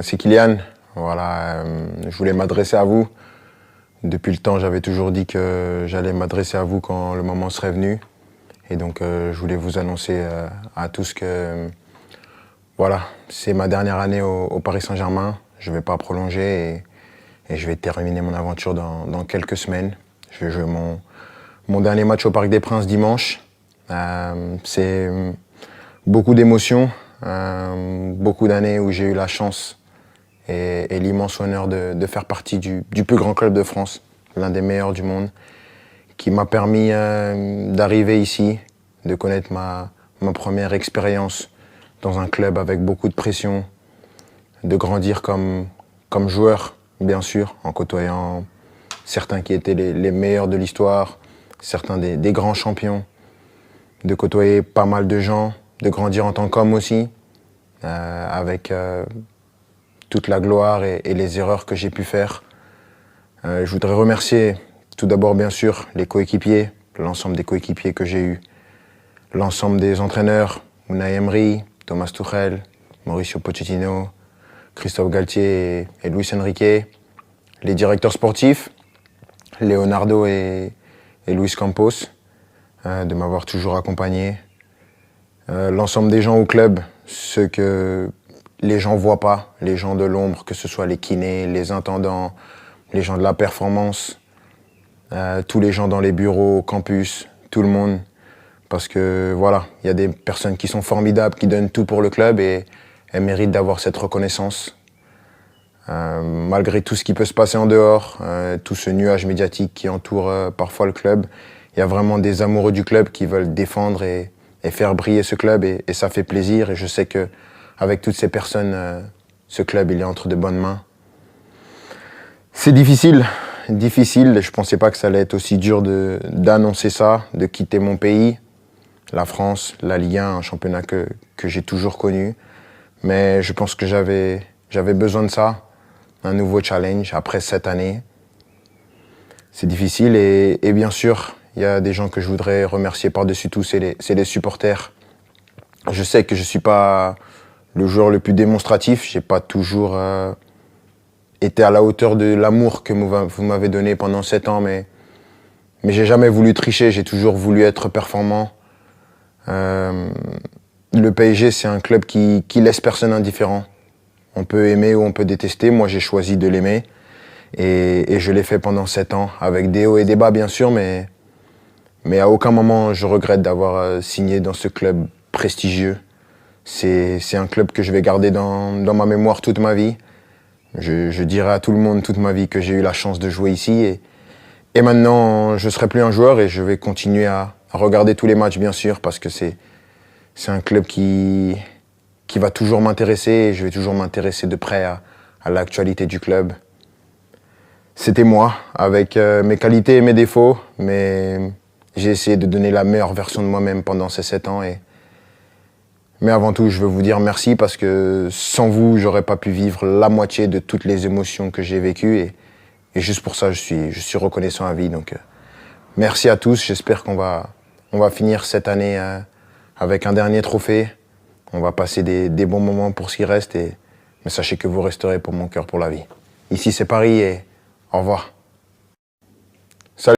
c'est Kylian. Voilà, je voulais m'adresser à vous. Depuis le temps, j'avais toujours dit que j'allais m'adresser à vous quand le moment serait venu. Et donc, je voulais vous annoncer à tous que voilà, c'est ma dernière année au Paris Saint-Germain. Je ne vais pas prolonger et je vais terminer mon aventure dans quelques semaines. Je vais jouer mon dernier match au Parc des Princes dimanche. C'est beaucoup d'émotions, beaucoup d'années où j'ai eu la chance et l'immense honneur de faire partie du plus grand club de France, l'un des meilleurs du monde, qui m'a permis d'arriver ici, de connaître ma première expérience dans un club avec beaucoup de pression, de grandir comme joueur, bien sûr, en côtoyant certains qui étaient les meilleurs de l'histoire, certains des grands champions, de côtoyer pas mal de gens, de grandir en tant qu'homme aussi, avec toute la gloire et les erreurs que j'ai pu faire. Je voudrais remercier tout d'abord, bien sûr, les coéquipiers, l'ensemble des coéquipiers que j'ai eus, l'ensemble des entraîneurs, Unai Emery, Thomas Tuchel, Mauricio Pochettino, Christophe Galtier et Luis Enrique, les directeurs sportifs, Leonardo et Luis Campos, de m'avoir toujours accompagné, l'ensemble des gens au club, ceux que les gens ne voient pas, les gens de l'ombre, que ce soit les kinés, les intendants, les gens de la performance, tous les gens dans les bureaux, au campus, tout le monde. Parce que voilà, il y a des personnes qui sont formidables, qui donnent tout pour le club et elles méritent d'avoir cette reconnaissance. Malgré tout ce qui peut se passer en dehors, tout ce nuage médiatique qui entoure parfois le club, il y a vraiment des amoureux du club qui veulent défendre et faire briller ce club et ça fait plaisir. Et je sais qu'avec toutes ces personnes, ce club il est entre de bonnes mains. C'est difficile. Je ne pensais pas que ça allait être aussi dur d'annoncer ça, de quitter mon pays, la France, la Ligue 1, un championnat que j'ai toujours connu. Mais je pense que j'avais besoin de ça, un nouveau challenge après 7 années. C'est difficile et bien sûr, il y a des gens que je voudrais remercier par-dessus tout, c'est les supporters. Je sais que je ne suis pas le joueur le plus démonstratif, je n'ai pas toujours été à la hauteur de l'amour que vous m'avez donné pendant 7 ans, mais j'ai jamais voulu tricher, j'ai toujours voulu être performant. Le PSG, c'est un club qui laisse personne indifférent. On peut aimer ou on peut détester, moi j'ai choisi de l'aimer et je l'ai fait pendant 7 ans, avec des hauts et des bas bien sûr, mais à aucun moment je regrette d'avoir signé dans ce club prestigieux. C'est un club que je vais garder dans ma mémoire toute ma vie. Je dirai à tout le monde toute ma vie que j'ai eu la chance de jouer ici et maintenant je ne serai plus un joueur et je vais continuer à regarder tous les matchs bien sûr parce que c'est un club qui va toujours m'intéresser et je vais toujours m'intéresser de près à l'actualité du club. C'était moi, avec mes qualités et mes défauts, mais j'ai essayé de donner la meilleure version de moi-même pendant ces 7 ans. Mais avant tout, je veux vous dire merci parce que sans vous, j'aurais pas pu vivre la moitié de toutes les émotions que j'ai vécues. Et juste pour ça, je suis reconnaissant à vie. Donc, merci à tous. J'espère qu'on va finir cette année avec un dernier trophée. On va passer des bons moments pour ce qui reste. Mais sachez que vous resterez pour mon cœur pour la vie. Ici, c'est Paris et au revoir.